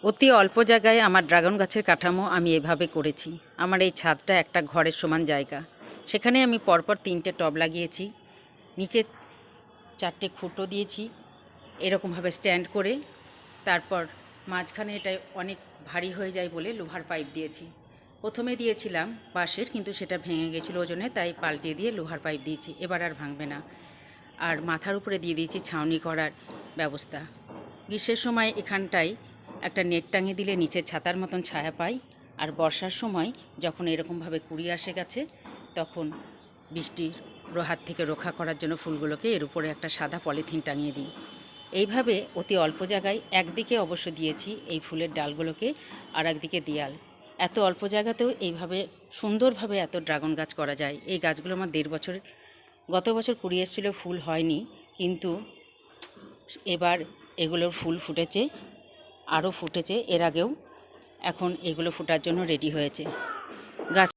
অতি অল্প জায়গায় আমার ড্রাগন গাছের কাঠামো আমি এভাবে করেছি। আমার এই ছাদটা একটা ঘরের সমান জায়গা। সেখানে আমি পরপর 3টে টব লাগিয়েছি, নিচে 4টে খুঁটো দিয়েছি এরকমভাবে স্ট্যান্ড করে। তারপর মাঝখানে এটা অনেক ভারী হয়ে যায় বলে লোহার পাইপ দিয়েছি। প্রথমে দিয়েছিলাম বাঁশের, কিন্তু সেটা ভেঙে গেছিলো ওজনে, তাই পাল্টে দিয়ে লোহার পাইপ দিয়েছি। এবার আর ভাঙবে না। আর মাথার উপরে দিয়ে দিয়েছি ছাউনি করার ব্যবস্থা। গ্রীষ্মের সময় এখানটায় একটা নেট টাঙিয়ে দিলে নিচের ছাতার মতন ছায়া পাই। আর বর্ষার সময় যখন এরকমভাবে কুড়ি আসে গেছে, তখন বৃষ্টির হাত থেকে রক্ষা করার জন্য ফুলগুলোকে এর উপরে একটা সাদা পলিথিন টাঙিয়ে দিই। এইভাবে অতি অল্প জায়গায় একদিকে অবশ্য দিয়েছি এই ফুলের ডালগুলোকে, আর একদিকে দেয়াল। এত অল্প জায়গাতেও এইভাবে সুন্দরভাবে এত ড্রাগন গাছ করা যায়। এই গাছগুলো আমার 1.5 বছর, গত বছর কুড়ি এসেছিল, ফুল হয়নি, কিন্তু এবার এগুলোর ফুল ফুটেছে, আরও ফুটেছে এর আগেও। এখন এগুলো ফোটার জন্য রেডি হয়েছে গাছ।